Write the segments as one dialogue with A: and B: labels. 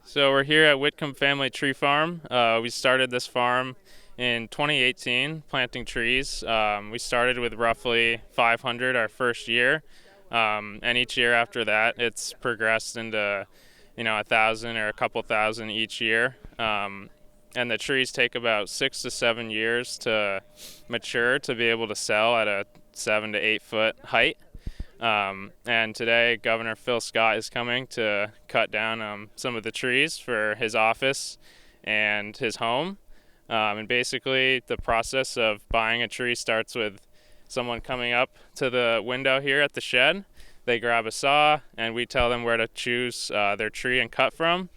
A: So we're here at Whitcomb Family Tree Farm. We started this farm in 2018, planting trees. We started with roughly 500 our first year, and each year after that, it's progressed into, 1,000 or a couple thousand each year. And the trees take about 6 to 7 years to mature to be able to sell at a 7 to 8 foot height. And today, Governor Phil Scott is coming to cut down some of the trees for his office and his home. And basically, the process of buying a tree starts with someone coming up to the window here at the shed. They grab a saw, and we tell them where to choose their tree and cut from.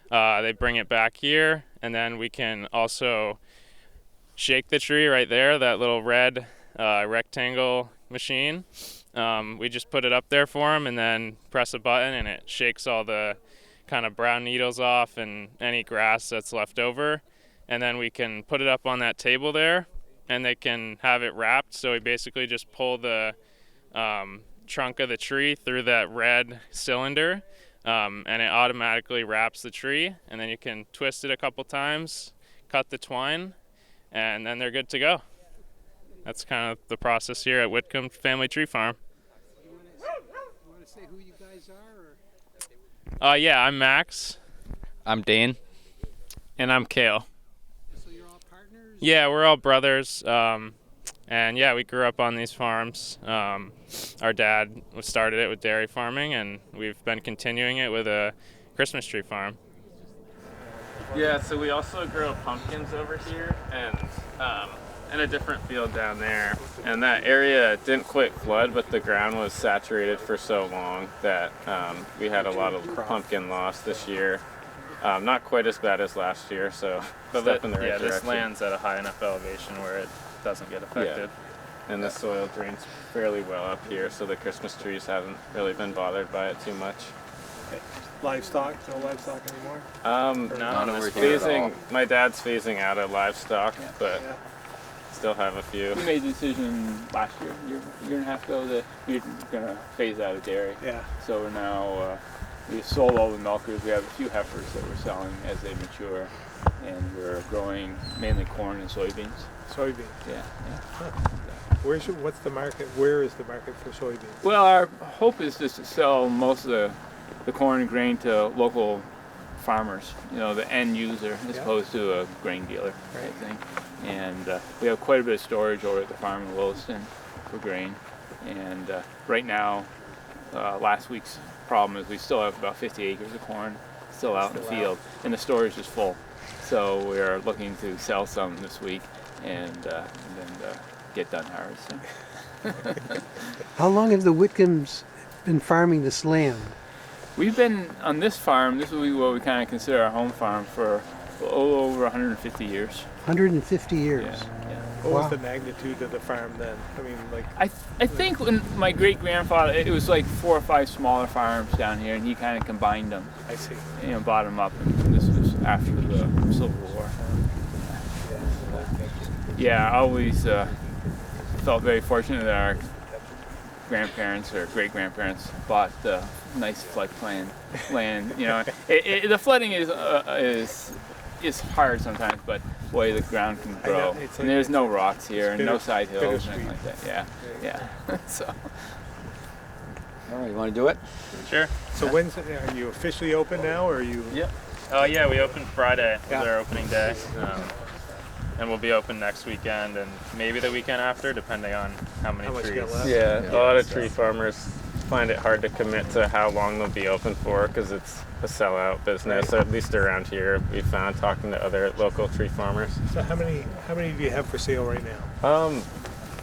A: They bring it back here, and then we can also shake the tree right there, that little red rectangle machine. We just put it up there for them and then press a button, and it shakes all the kind of brown needles off and any grass that's left over. And then we can put it up on that table there, and they can have it wrapped. So we basically just pull the trunk of the tree through that red cylinder, and it automatically wraps the tree. And then you can twist it a couple times, cut the twine, and then they're good to go. That's kind of the process here at Whitcomb Family Tree Farm.
B: You want to say who you guys are? Or?
A: Yeah, I'm Max.
C: I'm Dane.
A: And I'm Kale.
B: So you're all partners?
A: Yeah, we're all brothers. And yeah, we grew up on these farms. Our dad started it with dairy farming, and we've been continuing it with a Christmas tree farm.
D: Yeah, so we also grow pumpkins over here and in a different field down there. And that area didn't quite flood, but the ground was saturated for so long that we had a lot of pumpkin loss this year. Not quite as bad as last year, so step in the right direction.
A: This land's at a high enough elevation where it doesn't get affected.
D: Yeah. And the soil drains fairly well up here, so the Christmas trees haven't really been bothered by it too much.
E: Livestock? No livestock anymore?
D: No, my dad's phasing out of livestock, but still have a few.
F: We made the decision last year, year and a half ago, that we're going to phase out of dairy.
E: Yeah.
F: So we're now, we've sold all the milkers. We have a few heifers that we're selling as they mature, and we're growing mainly corn and soybeans.
E: Soybeans?
F: Yeah.
E: Huh. What's the market? Where is the market for soybeans?
F: Well, our hope is just to sell most of the corn and grain to local farmers, the end user, as opposed to a grain dealer, I think. And we have quite a bit of storage over at the farm in Williston for grain. And right now, last week's problem is we still have about 50 acres of corn still out in the field, and the storage is full. So we're looking to sell some this week and then get done harvesting.
B: How long have the Whitcombs been farming this land?
F: We've been on this farm, this is what we kind of consider our home farm, for a little over 150 years.
B: 150 years.
F: Yeah.
E: What was the magnitude of the farm then? I mean, like...
F: I think when my great-grandfather, it was like 4 or 5 smaller farms down here, and he kind of combined them.
E: I see.
F: Bought them up, and this was after the Civil War. Yeah, I always felt very fortunate that our grandparents or great-grandparents bought nice floodplain land. The flooding is hard sometimes, but boy, the ground can grow. And there's no rocks here and no side hills or anything like that. Yeah. So.
C: All right, you want to do it?
A: Sure.
E: So are you officially open now, or are you?
A: Yep. Yeah, we opened Friday. It was our opening day. And we'll be open next weekend and maybe the weekend after, depending on how many trees.
E: You got left?
D: Yeah, a lot of tree farmers find it hard to commit to how long they'll be open for because it's a sellout business. Right. At least around here, we found talking to other local tree farmers.
E: So how many do you have for sale right now?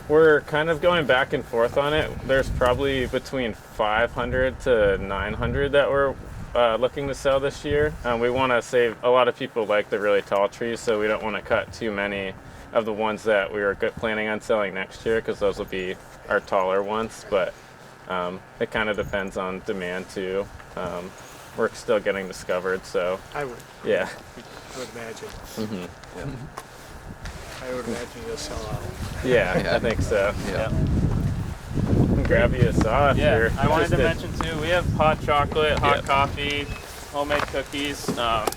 D: We're kind of going back and forth on it. There's probably between 500 to 900 that we're looking to sell this year. We want to save, a lot of people like the really tall trees, so we don't want to cut too many of the ones that we were planning on selling next year because those will be our taller ones, but it kind of depends on demand too. We're still getting discovered, so.
E: I would.
D: Yeah.
E: I would imagine.
D: Mm-hmm. Yeah.
E: I would imagine you'll sell out.
D: Yeah, I think so. Yeah. Grab you a saw.
A: I wanted to mention too, we have hot chocolate, hot coffee, homemade cookies.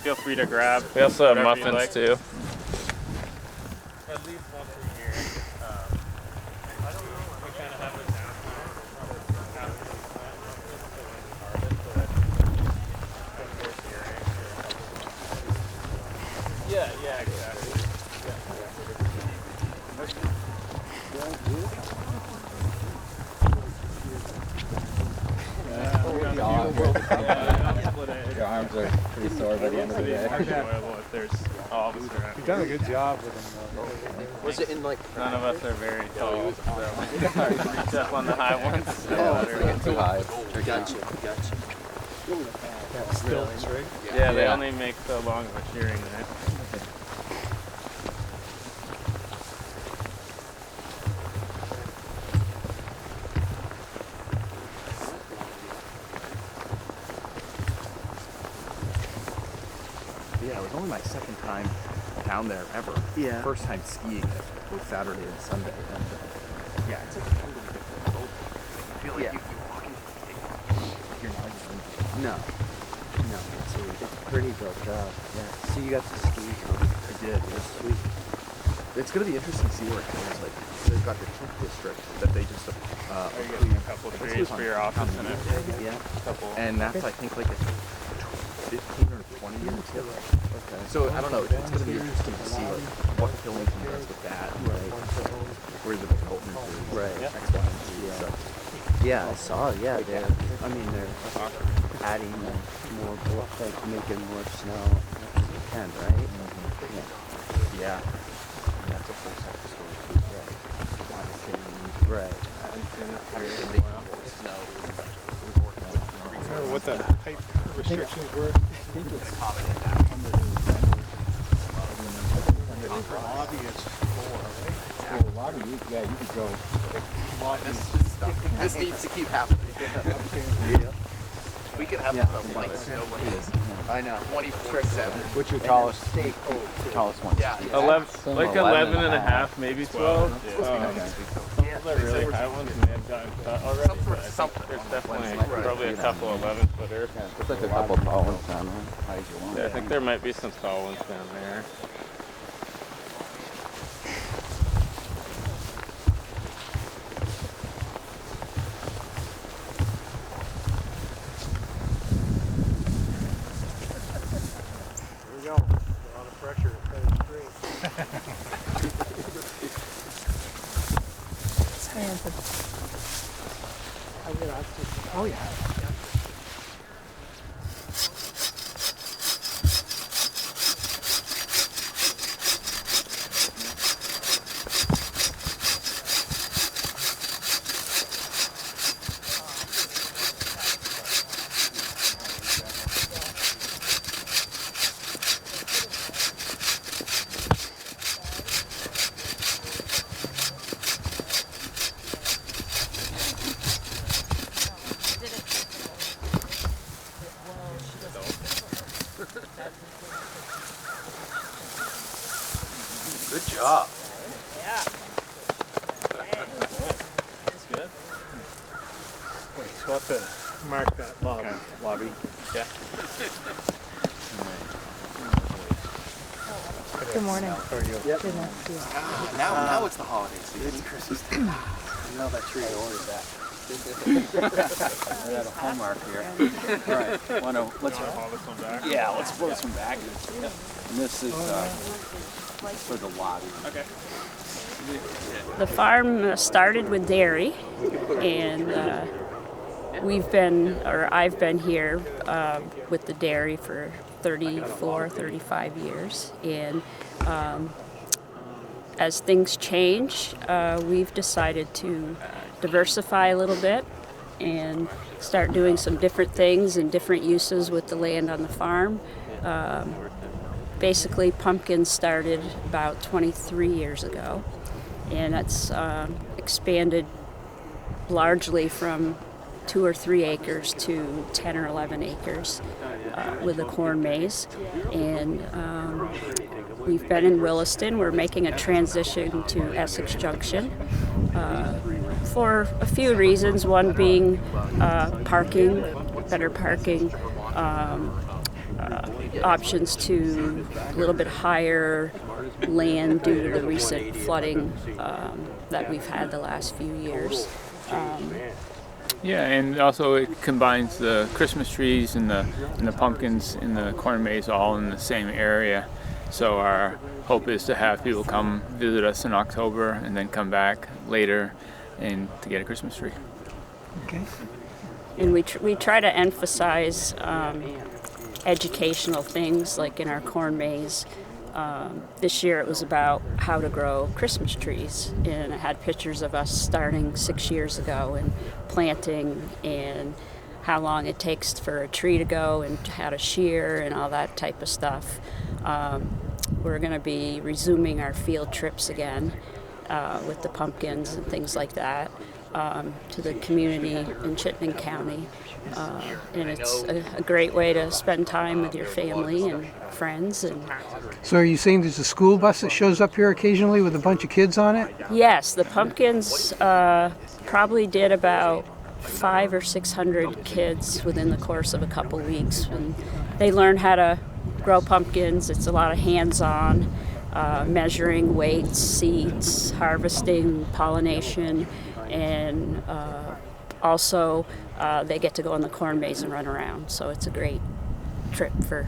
A: Feel free to grab.
D: We also have
A: whatever you
D: muffins
A: like.
D: too.
A: At least once a year. I don't know. We kind of have a downtime. Yeah, exactly.
C: Your arms are pretty sore by the end of the day.
A: Enjoyable if there's all of us around.
E: You've done a good job with them, though.
C: Was it in like?
A: None of us are very tall, so reach up on the high ones.
C: Too high.
B: Gotcha.
E: Stilts, right?
A: Yeah, they only make so long of a shearing net.
G: Yeah, it was only my second time down there ever.
B: Yeah.
G: First time skiing was Saturday and Sunday. And yeah, it's like a totally different world. I feel like you walk into you're not even.
B: No, it's pretty built up. Yeah. So you got to ski, huh?
G: I did.
B: It was sweet.
G: It's going to be interesting to see where it goes. Like, they've got the Teak District that they just
A: Are you getting a couple trees for your office and everything?
B: Yeah.
G: and that's, I think, like a 15 or 20 year tip.
B: Okay.
G: So, I don't know. It's going to be interesting to see like, what Killington does with that. Right. Where the Colton is.
B: Right.
G: X, Y, and Z.
B: Yeah.
G: So,
B: Yeah, I saw. Yeah, they're adding more, like making more snow as you can, right?
G: yeah. And that's a full sector story too.
B: Right.
E: I don't know what the height restrictions were.
G: This needs to keep happening. We could have like snow days. I know. 24/7.
C: What's your tallest? Tallest one?
G: Yeah.
A: 11, like 11 and a half, maybe 12.
G: Yeah.
A: Some of the really high ones may have gotten cut already, but I think there's definitely probably a couple 11-footers.
C: Looks like a couple tall ones down there.
A: Yeah, I think there might be some tall ones down there.
E: Here we go. A lot of pressure.
B: Oh yeah.
G: Good job.
E: So we'll have to mark that lobby.
A: Yeah.
H: Good morning.
E: How are you?
H: Good night to you.
G: Now it's the holiday season.
B: It's Christmas time. I know that tree. I ordered that.
C: We got a hallmark here. All right. Let's
A: Haul this one back?
C: yeah, let's pull this one back. And this is for the lobby.
A: Okay.
H: The farm started with dairy, and I've been here with the dairy for 34, 35 years. And as things change, we've decided to diversify a little bit and start doing some different things and different uses with the land on the farm. Basically, pumpkins started about 23 years ago, and it's expanded largely from 2 or 3 acres to 10 or 11 acres with a corn maze. And we've been in Williston. We're making a transition to Essex Junction for a few reasons. One being parking, better parking, options to a little bit higher land due to the recent flooding that we've had the last few years.
F: Yeah, and also it combines the Christmas trees and the pumpkins and the corn maze all in the same area. So our hope is to have people come visit us in October and then come back later and to get a Christmas tree.
E: Okay.
H: And we try to emphasize educational things, like in our corn maze. This year it was about how to grow Christmas trees, and it had pictures of us starting 6 years ago and planting and how long it takes for a tree to go and how to shear and all that type of stuff. We're going to be resuming our field trips again with the pumpkins and things like that to the community in Chittenden County. And it's a great way to spend time with your family and friends. And
I: so are you saying there's a school bus that shows up here occasionally with a bunch of kids on it?
H: yes, the pumpkins probably did about 500 or 600 kids within the course of a couple weeks. And they learn how to grow pumpkins. It's a lot of hands-on, measuring weights, seeds, harvesting, pollination, and also they get to go in the corn maze and run around. So it's a great trip for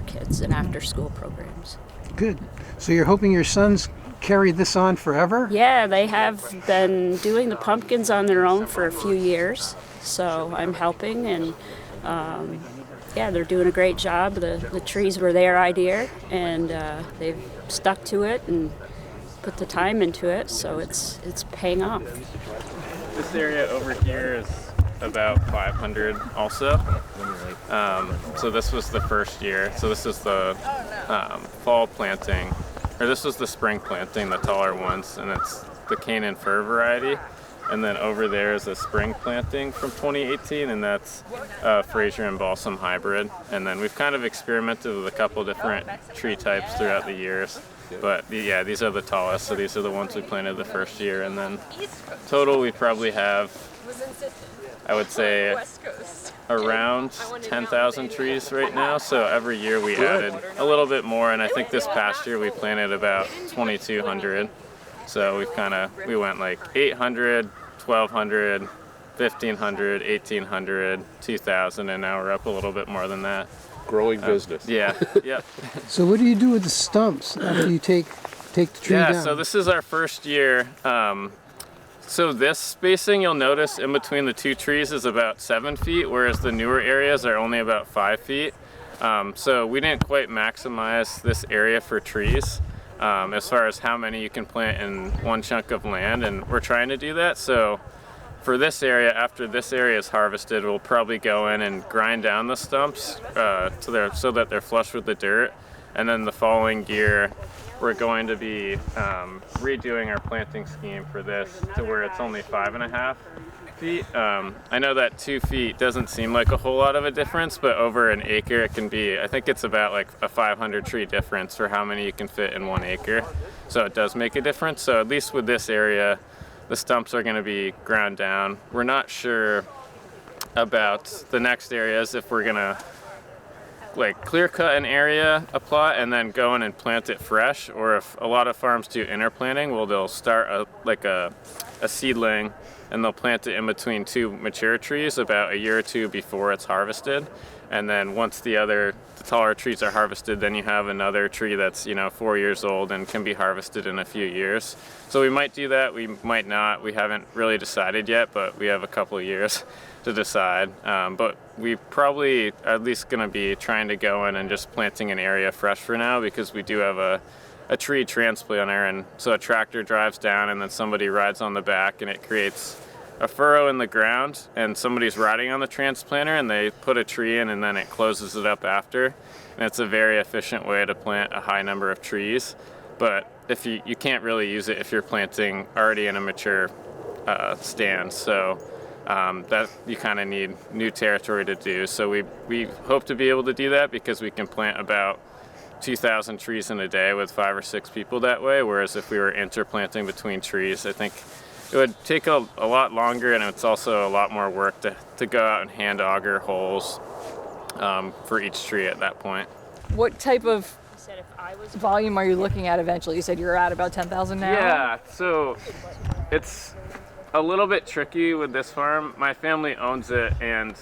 H: kids and after-school programs.
I: Good. So you're hoping your sons carry this on forever?
H: Yeah, they have been doing the pumpkins on their own for a few years, so I'm helping, and yeah, they're doing a great job. The trees were their idea, and they've stuck to it and put the time into it, so it's paying off.
D: This area over here is about 500 also. So this was the first year. So this is the fall planting, or this was the spring planting, the taller ones, and it's the Canaan fir variety. And then over there is a spring planting from 2018, and that's Fraser and Balsam hybrid. And then we've kind of experimented with a couple different tree types throughout the years. But yeah, these are the tallest, so these are the ones we planted the first year. And then total we probably have, I would say, around 10,000 trees right now. So every year we added a little bit more, and I think this past year we planted about 2,200. So we went like 800, 1,200, 1,500, 1,800, 2,000, and now we're up a little bit more than that.
C: Growing business.
D: Yeah, yep.
I: So what do you do with the stumps after you take the tree down?
D: Yeah, so this is our first year. So this spacing, you'll notice in between the two trees is about 7 feet, whereas the newer areas are only about 5 feet. So we didn't quite maximize this area for trees as far as how many you can plant in one chunk of land, and we're trying to do that. So for this area, after this area is harvested, we'll probably go in and grind down the stumps so that they're flush with the dirt. And then the following year, we're going to be redoing our planting scheme for this to where it's only 5.5 feet. I know that 2 feet doesn't seem like a whole lot of a difference, but over an acre it can be, I think it's about like a 500 tree difference for how many you can fit in 1 acre. So it does make a difference. So at least with this area, the stumps are going to be ground down. We're not sure about the next areas, if we're going to like clear cut an area, a plot, and then go in and plant it fresh, or if a lot of farms do interplanting, well, they'll start a seedling and they'll plant it in between 2 mature trees about a year or 2 before it's harvested. And then once the taller trees are harvested, then you have another tree that's 4 years old and can be harvested in a few years. So we might do that, we might not. We haven't really decided yet, but we have a couple of years to decide. But we probably are at least going to be trying to go in and just planting an area fresh for now, because we do have a tree transplanter, and so a tractor drives down and then somebody rides on the back and it creates a furrow in the ground, and somebody's riding on the transplanter and they put a tree in and then it closes it up after. And it's a very efficient way to plant a high number of trees. But if you can't really use it if you're planting already in a mature stand. So that you kind of need new territory to do. So we hope to be able to do that, because we can plant about 2,000 trees in a day with 5 or 6 people that way. Whereas if we were interplanting between trees, I think it would take a lot longer, and it's also a lot more work to go out and hand auger holes for each tree at that point.
J: What type of volume are you looking at eventually? You said you're at about 10,000 now?
D: Yeah, so it's a little bit tricky with this farm. My family owns it, and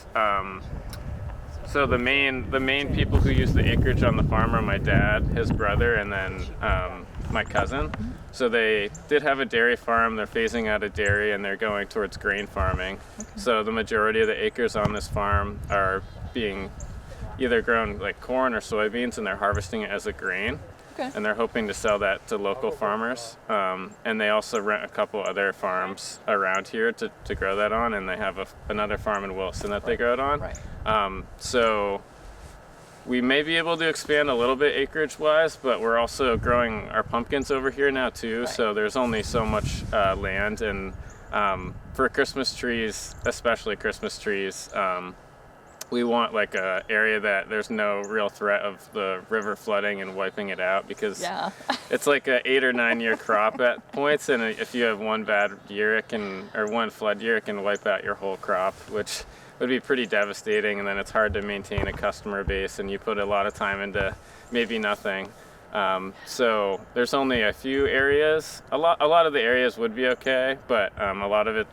D: so the main people who use the acreage on the farm are my dad, his brother, and then my cousin. So they did have a dairy farm. They're phasing out of dairy, and they're going towards grain farming. Okay. So the majority of the acres on this farm are being either grown like corn or soybeans, and they're harvesting it as a grain. Okay. And they're hoping to sell that to local farmers. And they also rent a couple other farms around here to grow that on, and they have another farm in Wilson that they grow it on. Right. So we may be able to expand a little bit acreage-wise, but we're also growing our pumpkins over here now too. Right. So there's only so much land, and for Christmas trees, especially Christmas trees, we want like a area that there's no real threat of the river flooding and wiping it out, because it's like a 8 or 9 year crop at points, and if you have one bad year, or one flood year, it can wipe out your whole crop, which would be pretty devastating. And then it's hard to maintain a customer base, and you put a lot of time into maybe nothing. So there's only a few areas. A lot of the areas would be okay, but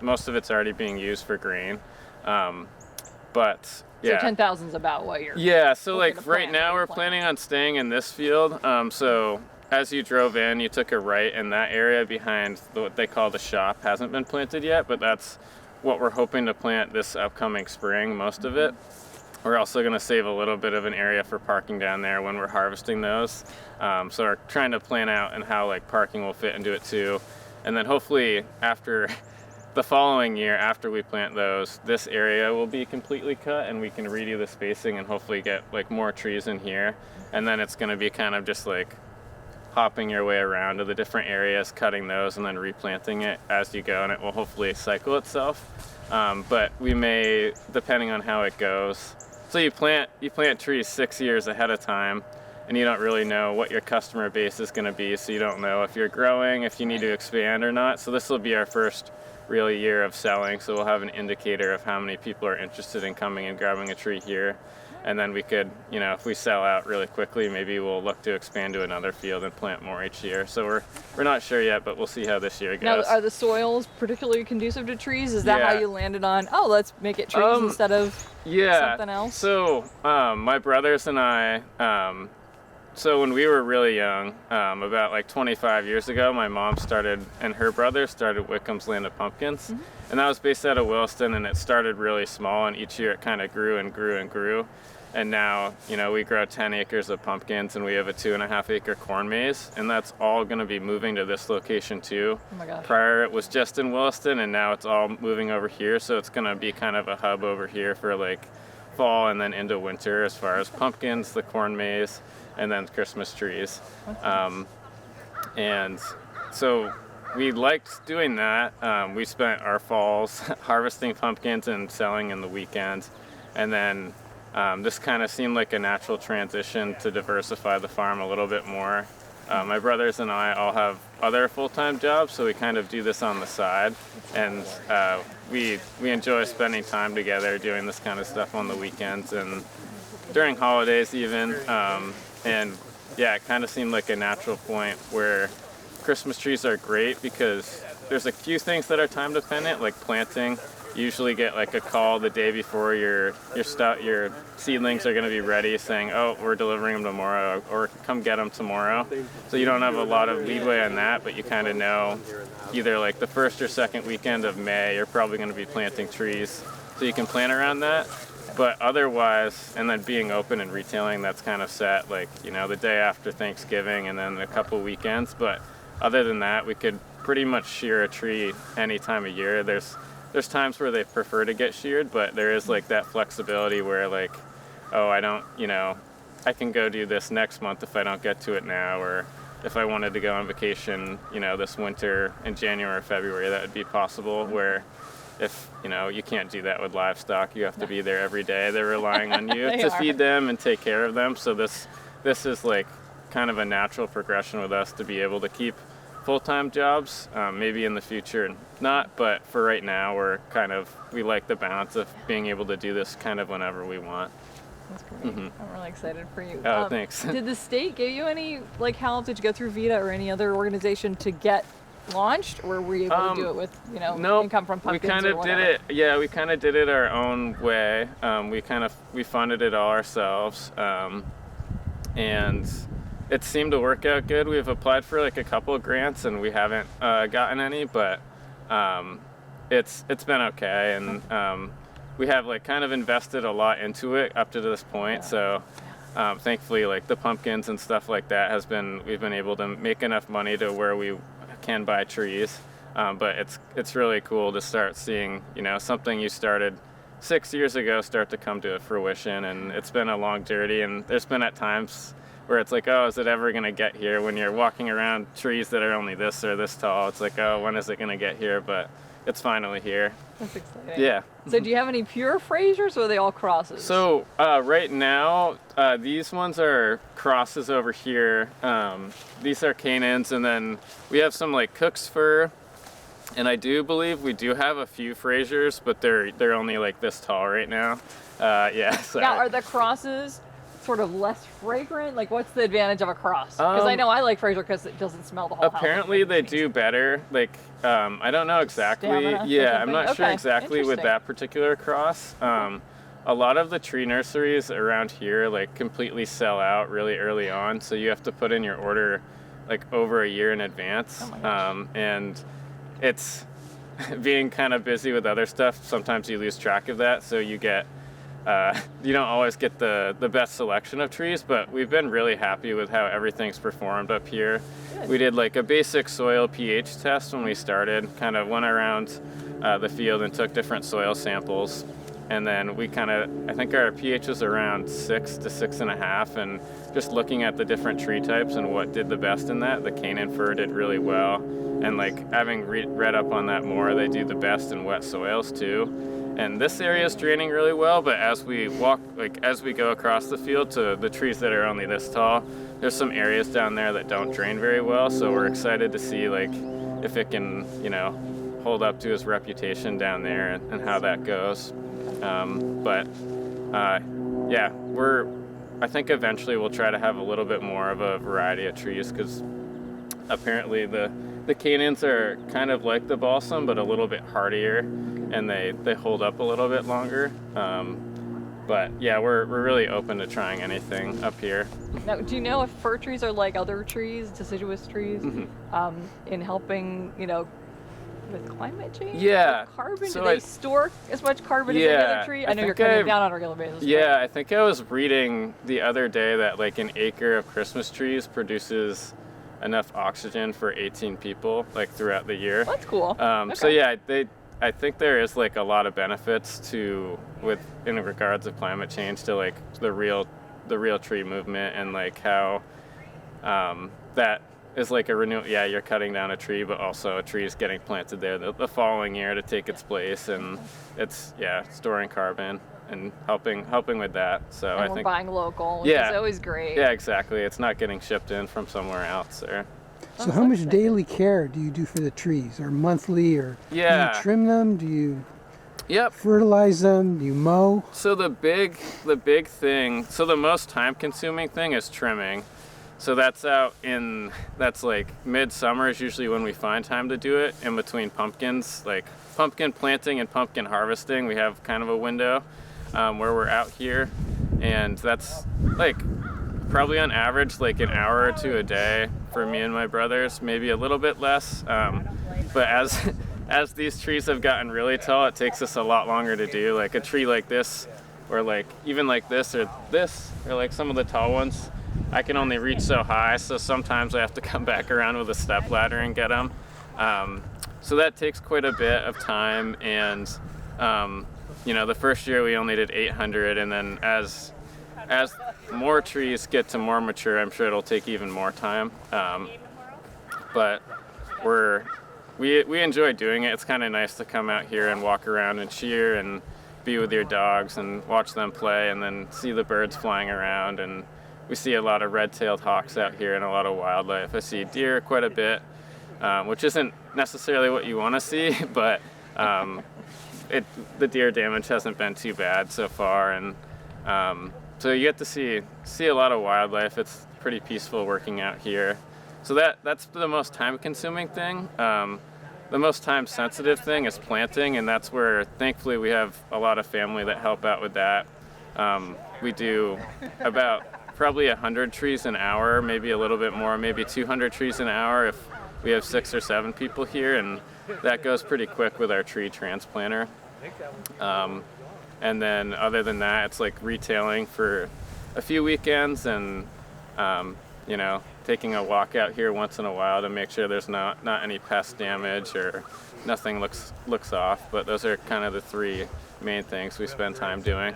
D: most of it's already being used for grain. But yeah.
J: So 10,000 is about what you're.
D: Yeah. So like right now we're planning on staying in this field. So as you drove in, you took a right, and that area behind what they call the shop hasn't been planted yet, but that's what we're hoping to plant this upcoming spring, most of it. We're also going to save a little bit of an area for parking down there when we're harvesting those. So we're trying to plan out and how like parking will fit into it too. And then hopefully after the following year, after we plant those, this area will be completely cut, and we can redo the spacing and hopefully get like more trees in here. And then it's going to be kind of just like hopping your way around to the different areas, cutting those, and then replanting it as you go, and it will hopefully cycle itself. But we may, depending on how it goes. So you plant trees 6 years ahead of time, and you don't really know what your customer base is going to be, so you don't know if you're growing, if you need to expand or not. So this will be our first real year of selling, so we'll have an indicator of how many people are interested in coming and grabbing a tree here. And then we could, if we sell out really quickly, maybe we'll look to expand to another field and plant more each year. So we're not sure yet, but we'll see how this year goes.
J: Now, are the soils particularly conducive to trees? Is that how you landed on, let's make it trees instead of something else?
D: So my brothers and I, so when we were really young, about like 25 years ago, my mom and her brother started Whitcomb's Land of Pumpkins. Mm-hmm. And that was based out of Williston, and it started really small, and each year it kind of grew and grew and grew. And now, we grow 10 acres of pumpkins, and we have a 2.5 acre corn maze, and that's all going to be moving to this location too.
J: Oh my gosh.
D: Prior it was just in Williston, and now it's all moving over here, so it's going to be kind of a hub over here for like fall and then into winter as far as pumpkins, the corn maze, and then Christmas trees. And so we liked doing that. We spent our falls harvesting pumpkins and selling in the weekends. And then this kind of seemed like a natural transition to diversify the farm a little bit more. My brothers and I all have other full-time jobs, so we kind of do this on the side. And we enjoy spending time together doing this kind of stuff on the weekends and during holidays even. And yeah, it kind of seemed like a natural point where Christmas trees are great because there's a few things that are time dependent, like planting. You usually get like a call the day before your seedlings are going to be ready saying, oh, we're delivering them tomorrow, or come get them tomorrow. So you don't have a lot of leeway on that, but you kind of know either like the first or second weekend of May, you're probably going to be planting trees. So you can plan around that. But otherwise, and then being open and retailing, that's kind of set, like, the day after Thanksgiving and then a couple weekends. But other than that, we could pretty much shear a tree any time of year. There's times where they prefer to get sheared, but there is like that flexibility where like, oh, I don't, I can go do this next month if I don't get to it now, or if I wanted to go on vacation, this winter in January or February, that would be possible. Where if you can't do that with livestock, you have to be there every day. They're relying on you to feed them and take care of them. So this is like kind of a natural progression with us to be able to keep full-time jobs, maybe in the future not, but for right now we like the balance of being able to do this kind of whenever we want.
J: That's great. I'm really excited for you.
D: Oh, thanks.
J: Did the state give you any help? Did you go through VITA or any other organization to get launched, or were you able to do it with
D: nope.
J: income from pumpkins?
D: We kind of did it. Yeah, we kind of did it our own way. We funded it all ourselves, and it seemed to work out good. We've applied for like a couple of grants, and we haven't gotten any, but it's been okay, and we have like kind of invested a lot into it up to this point. So thankfully, like the pumpkins and stuff like that we've been able to make enough money to where we can buy trees. But it's really cool to start seeing something you started 6 years ago start to come to fruition, and it's been a long journey, and there's been at times where it's like, oh, is it ever going to get here? When you're walking around trees that are only this or this tall, it's like, oh, when is it going to get here? But it's finally here.
J: That's exciting.
D: Yeah.
J: So do you have any pure Frasers, or are they all crosses?
D: So right now, these ones are crosses over here. These are Canaans, and then we have some like Cook's Fir, and I do believe we do have a few Frasers, but they're only like this tall right now. Yeah. Sorry.
J: Now, are the crosses sort of less fragrant? Like, what's the advantage of a cross? Because I know I like Fraser because it doesn't smell the whole house.
D: Apparently they do better. Like, I don't know exactly.
J: Stamina
D: yeah, I'm not sure exactly with that particular cross. A lot of the tree nurseries around here like completely sell out really early on, so you have to put in your order like over a year in advance.
J: Oh my gosh.
D: And it's being kind of busy with other stuff. Sometimes you lose track of that, so you get you don't always get the best selection of trees, but we've been really happy with how everything's performed up here. Good. We did like a basic soil pH test when we started, kind of went around the field and took different soil samples, and then I think our pH was around 6 to 6.5, and just looking at the different tree types and what did the best in that, the Canaan fir did really well, and like having read up on that more, they do the best in wet soils too. And this area is draining really well, but as we go across the field to the trees that are only this tall, there's some areas down there that don't drain very well. So we're excited to see like if it can, hold up to its reputation down there and how that goes. Yeah, I think eventually we'll try to have a little bit more of a variety of trees, because apparently the Canaans are kind of like the balsam, but a little bit hardier, and they hold up a little bit longer. But yeah, we're really open to trying anything up here.
J: Now, do you know if fir trees are like other trees, deciduous trees, in helping, with climate change?
D: Yeah.
J: With carbon?
D: So
J: do they store as much carbon as any other tree? I know you're cutting it down on a regular basis.
D: Yeah, I think I was reading the other day that like an acre of Christmas trees produces enough oxygen for 18 people like throughout the year.
J: That's cool. Okay.
D: So yeah, I think there is like a lot of benefits in regards of climate change to like the real tree movement, and like how that is like a renewal. Yeah, you're cutting down a tree, but also a tree is getting planted there the following year to take its place, and it's storing carbon and helping with that. So
J: and
D: we're
J: buying local, which is always great.
D: Yeah, exactly. It's not getting shipped in from somewhere else.
I: So how much daily care do you do for the trees, or monthly, or do you trim them? Do you fertilize them? Do you mow?
D: So the big thing, so the most time consuming thing is trimming. So that's like midsummer is usually when we find time to do it, in between pumpkins, like pumpkin planting and pumpkin harvesting. We have kind of a window where we're out here, and that's like probably on average like an hour or two a day for me and my brothers, maybe a little bit less. But as these trees have gotten really tall, it takes us a lot longer to do. Like a tree like this, or like even like this, or like some of the tall ones, I can only reach so high, so sometimes I have to come back around with a step ladder and get them. So that takes quite a bit of time, and the first year we only did 800, and then as more trees get to more mature, I'm sure it'll take even more time. But we enjoy doing it. It's kind of nice to come out here and walk around and cheer and be with your dogs and watch them play, and then see the birds flying around. And we see a lot of red-tailed hawks out here and a lot of wildlife. I see deer quite a bit, which isn't necessarily what you want to see, but the deer damage hasn't been too bad so far. And So you get to see a lot of wildlife. It's pretty peaceful working out here. So that's the most time-consuming thing. The most time-sensitive thing is planting, and that's where, thankfully, we have a lot of family that help out with that. We do about probably 100 trees an hour, maybe a little bit more, maybe 200 trees an hour if we have 6 or 7 people here, and that goes pretty quick with our tree transplanter. And then other than that, it's like retailing for a few weekends and, you know, taking a walk out here once in a while to make sure there's not any pest damage or nothing looks off. But those are kind of the 3 main things we spend time doing.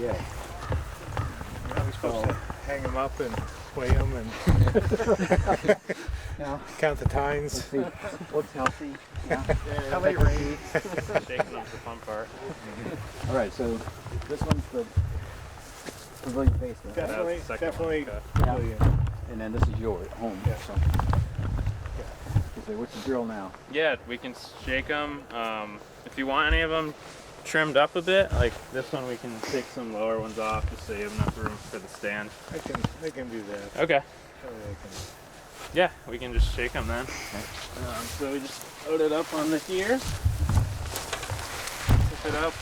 E: Yeah. Are we supposed to hang them up and weigh them and count the tines?
G: What's healthy? Yeah.
A: How many rays? Shaking them for the fun part.
G: All right, so this one's the pavilion basement.
E: Definitely.
G: Yeah. And then this is your home.
E: Yeah.
G: So. Okay, what's the drill now?
A: Yeah, we can shake them. If you want any of them trimmed up a bit, like this one, we can take some lower ones off just so you have enough room for the stand.
E: They can do that.
A: Okay. Yeah, we can just shake them then. Okay. So we just load it up on the here. Tip it up.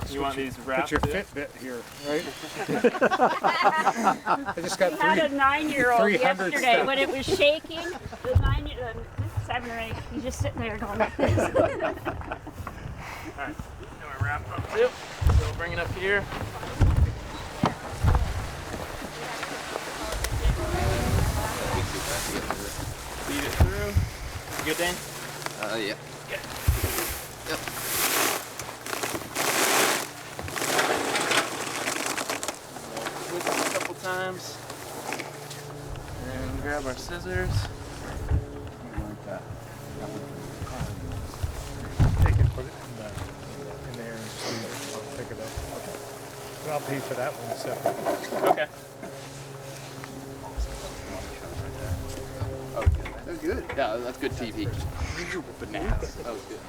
A: You want these wrapped?
E: Put your Fitbit here, right? I just got
H: We had a 9-year-old
E: 300
H: yesterday
E: stuff.
H: when it was shaking. The 7 or 8, he's just sitting there going like this.
A: All right, now we're wrapped up too. So we'll bring it up here. Feed it through. You good, Dane?
G: Yeah.
A: Okay.
G: Yep.
A: Twist it a couple times. And grab our scissors.
E: Take it, put it in there and just leave it. I'll pick it up. Okay. But I'll pay for that one separate.
A: Okay.
G: Oh, that was good. Yeah, that's good TV. Bananas. That was good.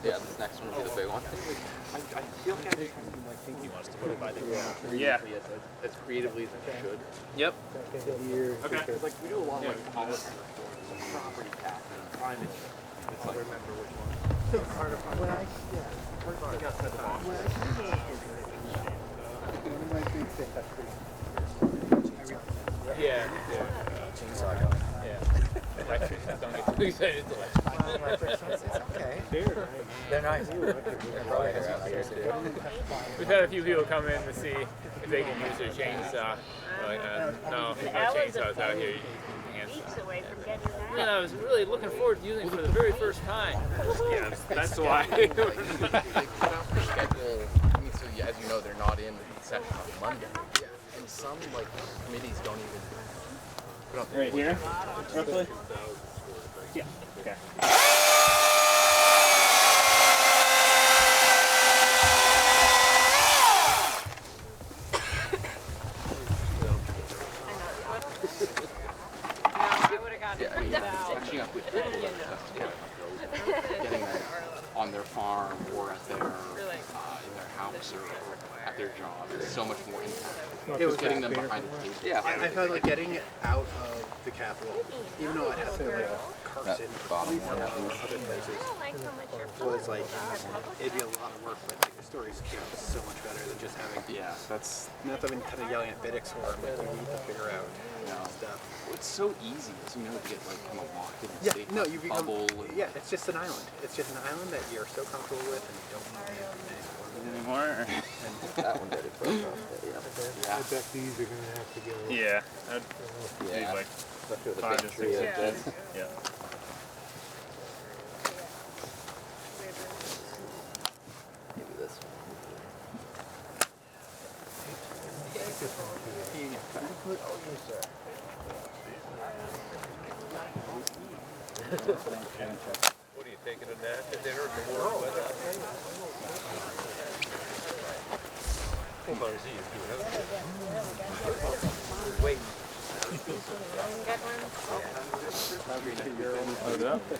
G: Yeah, this next one will be the big one.
C: I feel like I think he wants to put it by the
A: Yeah.
C: as creatively as it should.
A: Yep.
C: Okay. Because like we do a lot of like policy reforms, property tax, and climate change. It's like remember which one.
F: Yeah. Chainsaw going. Yeah. Electric. Don't get too excited. It's
G: Okay.
F: They're nice. We've had a few people come in to see if they can use their chainsaw. Like, no chainsaws out here.
H: Away from getting that.
F: And I was really looking forward to using it for the very first time.
A: Yeah, that's why.
G: Schedule. I mean, so as you know, they're not in session on Monday. Yeah. And some like committees don't even put up
A: Right here, roughly? Yeah. Okay.
G: catching up with people that getting them on their farm or at their in their house or at their job is so much more impactful. It was getting them behind the table.
C: Yeah, I felt like getting it out of the capital, even though I'd have to like Carson,
G: bottom one at least.
C: other places, was like it'd be a lot of work, but like the stories came out so much better than just having.
G: Yeah, that's
C: not that I've been kind of yelling at Biddix for them, but you need to figure out stuff.
G: It's so easy, as you know, to get like kind of locked in a safe
C: you become,
G: bubble.
C: Yeah, it's just an island. It's just an island that you're so comfortable with, and you don't want to be
A: anymore.
G: That one did it for us.
E: I bet these are going to have to go.
A: Yeah, I'd do like
C: Especially with a
A: 5
C: big
A: to
C: tree
A: 6
C: like
A: inches.
C: this.
A: Yeah.
G: Maybe this one.
C: What are you taking a nap at dinner to work with us? Hold on, see you. Wait.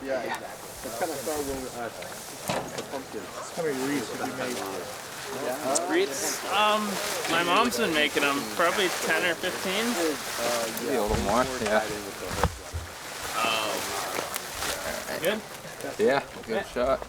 G: Yeah, exactly. It's kind of start with the pumpkins.
E: How many wreaths have you made?
A: Wreaths? My mom's been making them, probably 10 or 15.
G: Yeah, a little more. Yeah.
A: Good?
G: Yeah, good shot.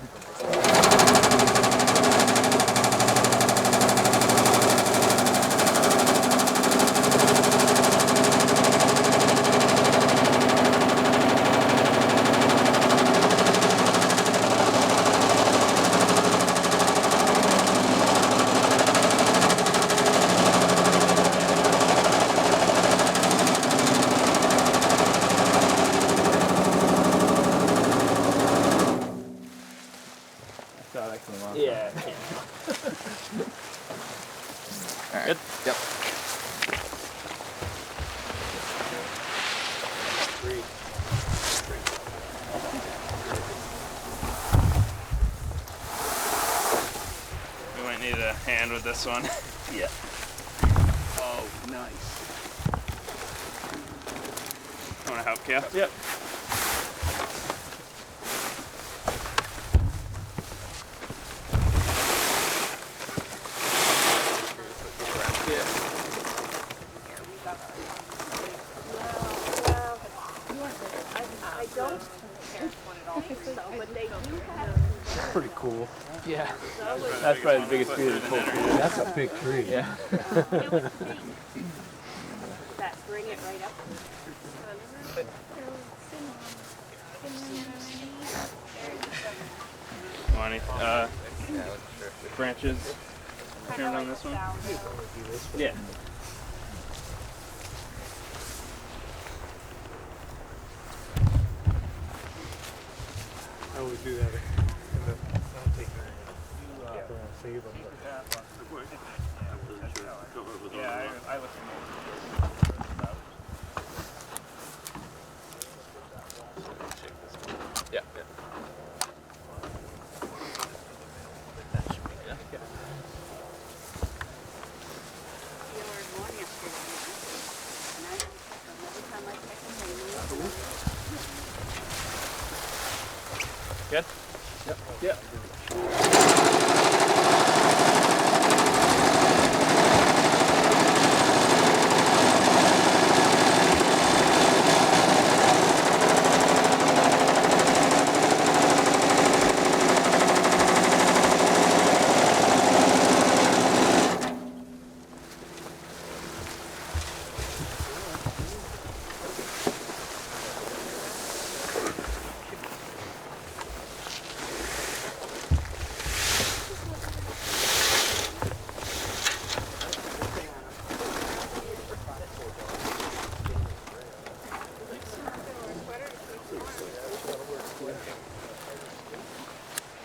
A: Yeah.
G: All right.
A: Good.
G: Yep.
A: We might need a hand with this one.
G: Yeah. Oh, nice.
A: Want to help, Cal?
G: Yep.
C: Pretty cool.
F: Yeah. That's probably the biggest tree of the whole tree.
C: That's a big tree.
F: Yeah.
K: That bring it right up.
A: Want any branches trimmed on this one? Yeah.
E: I always do that in the, I'll take them. Save them.
A: Yeah, I listen.
G: Yeah.
A: Good?
G: Yep. Yep.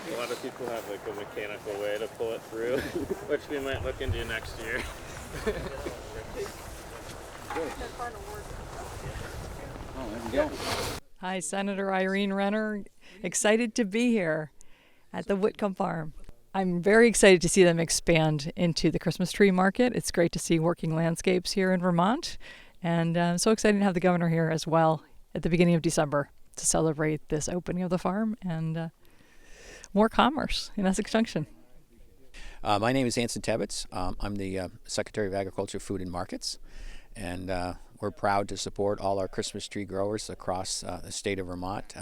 A: A lot of people have like a mechanical way to pull it through, which we might look into next year.
J: Hi, Senator Irene Renner. Excited to be here at the Whitcomb Farm. I'm very excited to see them expand into the Christmas tree market. It's great to see working landscapes here in Vermont. And I'm so excited to have the governor here as well at the beginning of December to celebrate this opening of the farm and more commerce in Essex Junction.
L: My name is Anson Tebbetts. I'm the Secretary of Agriculture, Food and Markets, and we're proud to support all our Christmas tree growers across the state of Vermont.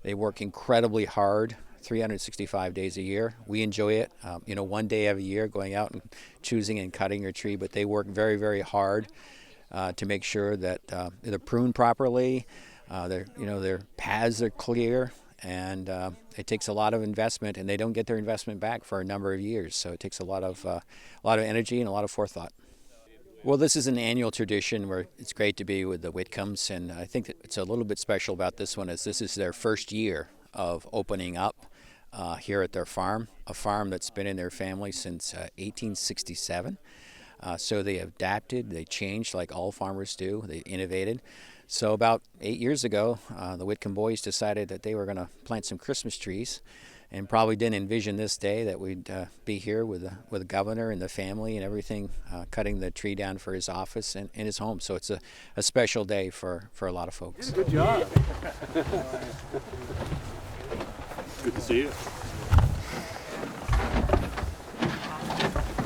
L: They work incredibly hard, 365 days a year. We enjoy it, one day every year going out and choosing and cutting your tree, but they work very, very hard to make sure that they're pruned properly, their paths are clear, and it takes a lot of investment, and they don't get their investment back for a number of years. So it takes a lot of energy and a lot of forethought. Well, this is an annual tradition where it's great to be with the Whitcombs, and I think that it's a little bit special about this one is this is their first year of opening up here at their farm, a farm that's been in their family since 1867. So they adapted, they changed like all farmers do, they innovated. So about 8 years ago, the Whitcomb boys decided that they were going to plant some Christmas trees, and probably didn't envision this day that we'd be here with the governor and the family and everything, cutting the tree down for his office and his home. So it's a special day for a lot of folks.
C: Good job. Good to see you.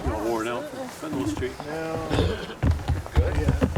C: You're all worn out from cutting those trees.
E: No. Good. Yeah.